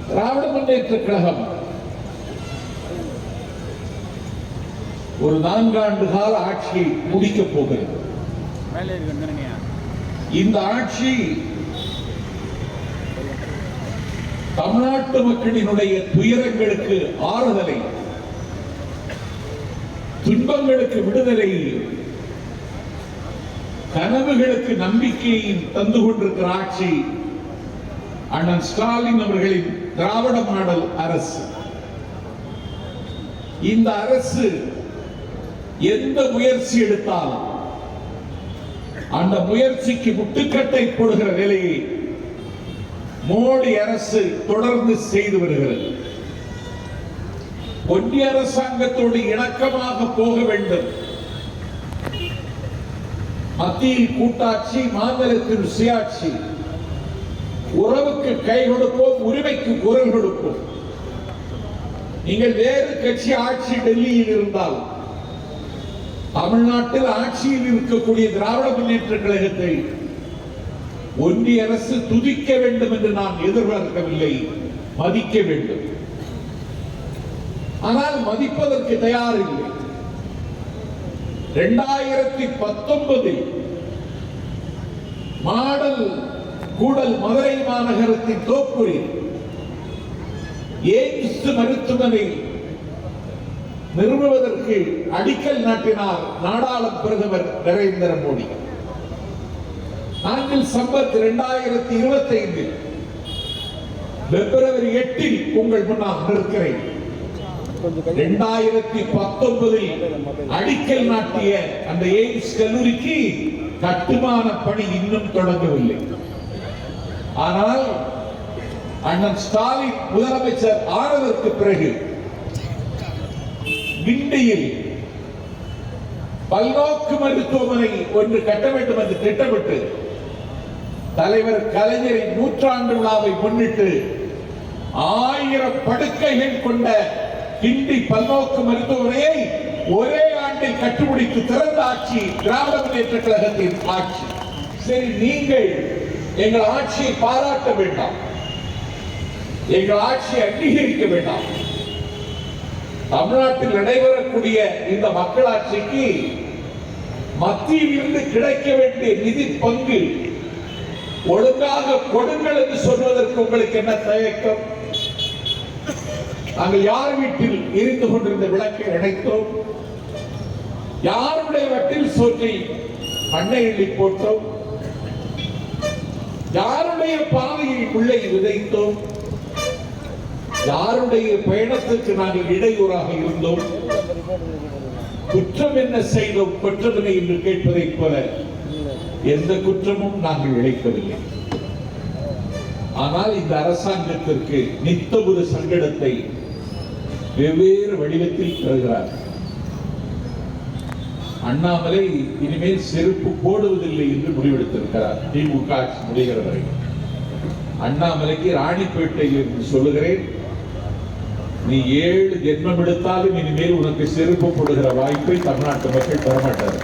திராவிட முன்னேற்ற கழகம் ஒரு 4 ஆண்டு கால ஆட்சியை முடிக்கப் போகிறது. இந்த ஆட்சி தமிழ்நாட்டு மக்களினுடைய துயரங்களுக்கு ஆறுதலை, துன்பங்களுக்கு விடுதலை, கனவுகளுக்கு நம்பிக்கையை தந்து கொண்டிருக்கிற ஆட்சி அண்ணன் ஸ்டாலின் அவர்களின் திராவிட மாடல் அரசு. இந்த அரசு எந்த முயற்சி எடுத்தாலும் அந்த முயற்சிக்கு முட்டுக்கட்டை போடுகிற வேலையை மோடி அரசு தொடர்ந்து செய்து வருகிறது. ஒன்றிய அரசாங்கத்தோடு இணக்கமாக போக வேண்டும். மத்தியில் கூட்டாட்சி, மாநிலத்தில் சுயாட்சி. உறவுக்கு கை கொடுப்போம், உரிமைக்கு குரல் கொடுப்போம். நீங்கள் வேறு கட்சி ஆட்சி டெல்லியில் இருந்தால் தமிழ்நாட்டில் ஆட்சியில் இருக்கக்கூடிய திராவிட முன்னேற்ற கழகத்தை ஒன்றிய அரசு துதிக்க வேண்டும் என்று நான் எதிர்பார்க்கவில்லை, மதிக்க வேண்டும். ஆனால் மதிப்பதற்கு தயாரில்லை. 2019 மாடல் கூடல் மதுரை மாநகரத்தின் தோப்பூரில் எய்ம்ஸ் மருத்துவமனை நிறுவுவதற்கு அடிக்கல் நாட்டினார் நாடாளுமன்ற பிரதமர் நரேந்திர மோடி. நாங்கள் சம்பத் 2025 பிப்ரவரி 8 உங்கள் முன்னால் நிற்கிறேன். 2019 அடிக்கல் நாட்டிய அந்த எய்ம்ஸ் கல்லூரிக்கு கட்டுமான பணி இன்னும் தொடங்கவில்லை. ஆனால் அண்ணன் ஸ்டாலின் முதலமைச்சர் ஆனதற்கு பிறகு கிண்டியில் பல்நோக்கு மருத்துவமனை ஒன்று கட்ட வேண்டும் என்று திட்டமிட்டு தலைவர் கலைஞரின் 100ஆண்டு விழாவை முன்னிட்டு 1000 படுக்கைகள் கொண்ட கிண்டி பல்நோக்கு மருத்துவமனையை ஒரே ஆண்டில் கட்டுப்பிடித்து திறந்த ஆட்சி திராவிட முன்னேற்ற கழகத்தின் ஆட்சி. சரி, நீங்கள் எங்கள் ஆட்சியை பாராட்ட வேண்டாம், எங்கள் ஆட்சியை அங்கீகரிக்க வேண்டாம். தமிழ்நாட்டில் நடைபெறக்கூடிய இந்த மக்களாட்சிக்கு மத்தியில் இருந்து கிடைக்க வேண்டிய நிதி பங்கு ஒழுங்காக கொடுங்கள் என்று சொல்வதற்கு உங்களுக்கு என்ன தயக்கம்? நாங்கள் யார் வீட்டில் எரிந்து கொண்டிருந்த விளக்கை அணைத்தோம்? யாருடைய வட்டில் சோற்றை மண்ணை எண்ணி போட்டோம்? யாருடைய பாதையில் பிள்ளை விதைத்தோம்? யாருடைய பயணத்துக்கு நாங்கள் இடையூறாக இருந்தோம்? குற்றம் என்ன செய்தோம், குற்றமில்லை என்று கேட்பதைப் போல எந்த குற்றமும் நாங்கள் இழைக்கவில்லை. ஆனால் இந்த அரசாங்கத்திற்கு நித்த ஒரு சங்கடத்தை வெவ்வேறு வடிவத்தில் தருகிறார். அண்ணாமலை இனிமேல் செருப்பு போடுவதில்லை என்று முடிவெடுத்திருக்கிறார். திமுக ஆட்சி முடிகிற வரை அண்ணாமலைக்கு ராணிப்பேட்டையில் இருந்து சொல்லுகிறேன், நீ 7 ஜென்மம் எடுத்தாலும் இனிமேல் உனக்கு செருப்பு போடுகிற வாய்ப்பை தமிழ்நாட்டு மக்கள் தரமாட்டார்.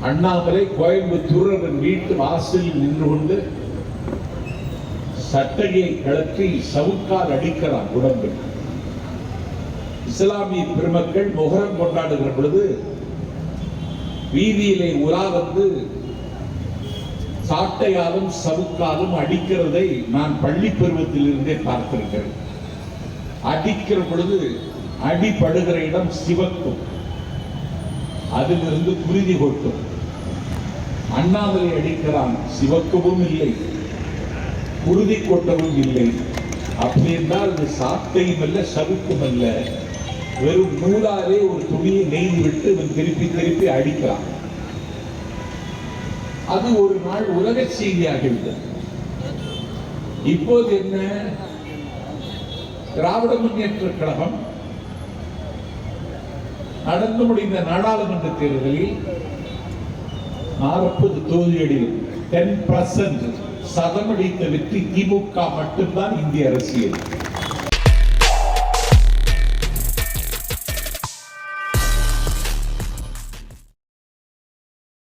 அண்ணாமலை கோயம்புத்தூர் வீட்டு வாசலில் நின்று கொண்டு சட்டையை கழற்றி சவுக்கால் அடிக்கிறான் உடம்பு. இஸ்லாமிய பெருமக்கள் முஹர்ரம் கொண்டாடுகிற பொழுது வீதியிலே உலா வந்து சாட்டையாலும் சவுக்காலும் அடிக்கிறதை நான் பள்ளி பருவத்தில் இருந்தே பார்த்திருக்கிறேன். அடிக்கிற பொழுது அடிபடுகிற இடம் சிவக்கும், அதிலிருந்து குருதி கொட்டும். அண்ணாமலை அடிக்கிறான், சிவக்கவும் இல்லை, குருதி கொட்டவும் இல்லை. அப்படி என்றால் அது சாட்டையும் அல்ல, சவுக்கும் அல்ல, வெறும் நூலாலே ஒரு துணியை நெய்து விட்டு திருப்பி திருப்பி அடிக்கிறான். அது ஒரு நாள் உலக செய்தியாகிவிட்டது. இப்போது என்ன? திராவிட முன்னேற்ற கழகம் நடந்து முடிந்த நாடாளுமன்ற தேர்தலில் 40 தொகுதிகளில் 10% சதமடித்த வெற்றி திமுக மட்டும்தான் இந்திய அரசியல்.